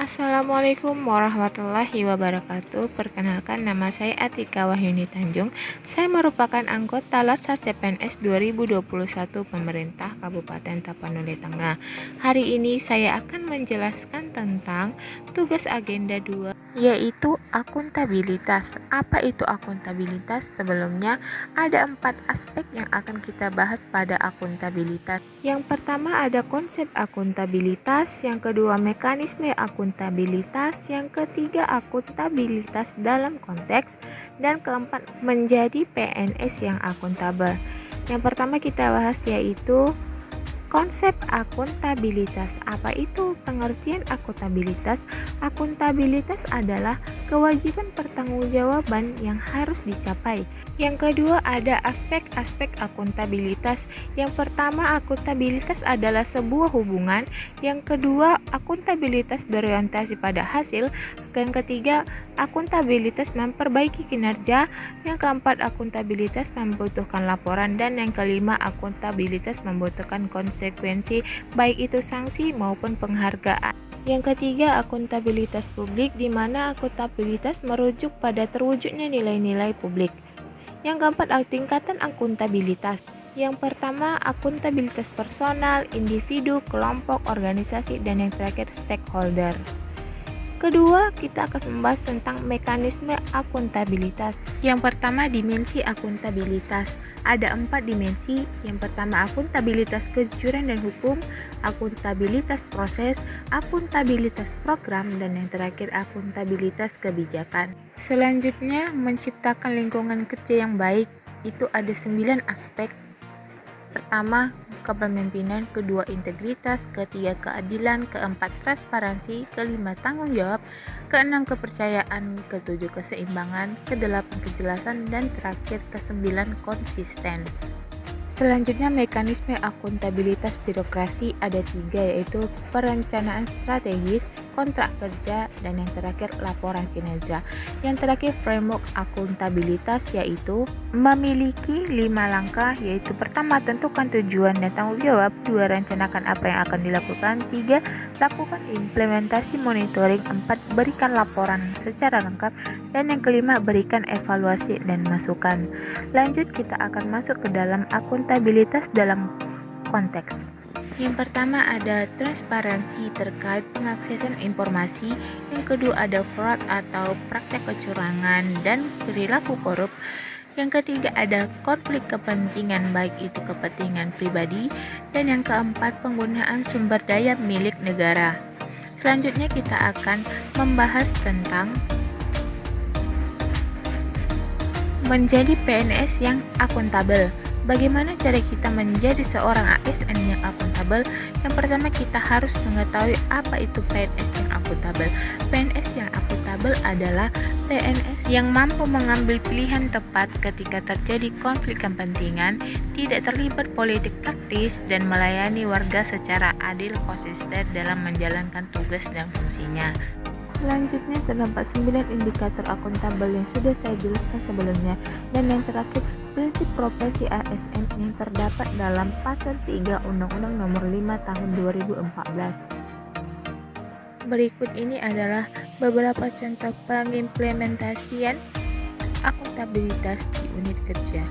Assalamualaikum warahmatullahi wabarakatuh. Perkenalkan, nama saya Atika Wahyuni Tanjung. Saya merupakan anggota Latsar CPNS 2021 Pemerintah Kabupaten Tapanuli Tengah. Hari ini saya akan menjelaskan tentang tugas agenda 2, yaitu akuntabilitas. Apa itu akuntabilitas? Sebelumnya ada 4 aspek yang akan kita bahas pada akuntabilitas. Yang pertama ada konsep akuntabilitas, yang kedua mekanisme akuntabilitas, yang ketiga akuntabilitas dalam konteks, dan keempat menjadi PNS yang akuntabel. Yang pertama kita bahas yaitu konsep akuntabilitas. Apa itu pengertian akuntabilitas? Akuntabilitas adalah kewajiban pertanggungjawaban yang harus dicapai. Yang kedua ada aspek-aspek akuntabilitas. Yang pertama, akuntabilitas adalah sebuah hubungan. Yang kedua, akuntabilitas berorientasi pada hasil. Yang ketiga, akuntabilitas memperbaiki kinerja. Yang keempat, akuntabilitas membutuhkan laporan. Dan yang kelima, akuntabilitas membutuhkan konsekuensi, baik itu sanksi maupun penghargaan. Yang ketiga, akuntabilitas publik, di mana akuntabilitas merujuk pada terwujudnya nilai-nilai publik. Yang keempat, tingkatan akuntabilitas. Yang pertama, akuntabilitas personal, individu, kelompok, organisasi, dan yang terakhir, stakeholder. Kedua, kita akan membahas tentang mekanisme akuntabilitas. Yang pertama, dimensi akuntabilitas. Ada 4 dimensi. Yang pertama, akuntabilitas kejujuran dan hukum, akuntabilitas proses, akuntabilitas program, dan yang terakhir, akuntabilitas kebijakan. Selanjutnya, menciptakan lingkungan kerja yang baik. Itu ada 9 aspek. Pertama, kepemimpinan, kedua integritas, ketiga keadilan, keempat transparansi, kelima tanggung jawab, keenam kepercayaan, ketujuh keseimbangan, kedelapan kejelasan, dan terakhir kesembilan konsisten. Selanjutnya, mekanisme akuntabilitas birokrasi ada 3, yaitu perencanaan strategis, kontrak kerja, dan yang terakhir laporan kinerja. Yang terakhir, framework akuntabilitas yaitu memiliki 5 langkah, yaitu pertama, tentukan tujuan dan tanggung jawab, 2, rencanakan apa yang akan dilakukan, 3, lakukan implementasi monitoring, 4, berikan laporan secara lengkap, dan yang kelima, berikan evaluasi dan masukan. Lanjut, kita akan masuk ke dalam akuntabilitas dalam konteks. Yang pertama ada transparansi terkait pengaksesan informasi, yang kedua ada fraud atau praktek kecurangan dan perilaku korup, yang ketiga ada konflik kepentingan baik itu kepentingan pribadi, dan yang keempat penggunaan sumber daya milik negara. Selanjutnya kita akan membahas tentang menjadi PNS yang akuntabel. Bagaimana cara kita menjadi seorang ASN yang akuntabel? Yang pertama, kita harus mengetahui apa itu PNS yang akuntabel. PNS yang akuntabel adalah PNS yang mampu mengambil pilihan tepat ketika terjadi konflik kepentingan, tidak terlibat politik praktis, dan melayani warga secara adil konsisten dalam menjalankan tugas dan fungsinya. Selanjutnya terdapat 9 indikator akuntabel yang sudah saya jelaskan sebelumnya, dan yang terakhir prinsip profesi ASN yang terdapat dalam Pasal 3 Undang-Undang Nomor 5 Tahun 2014. Berikut ini adalah beberapa contoh pengimplementasian akuntabilitas di unit kerja.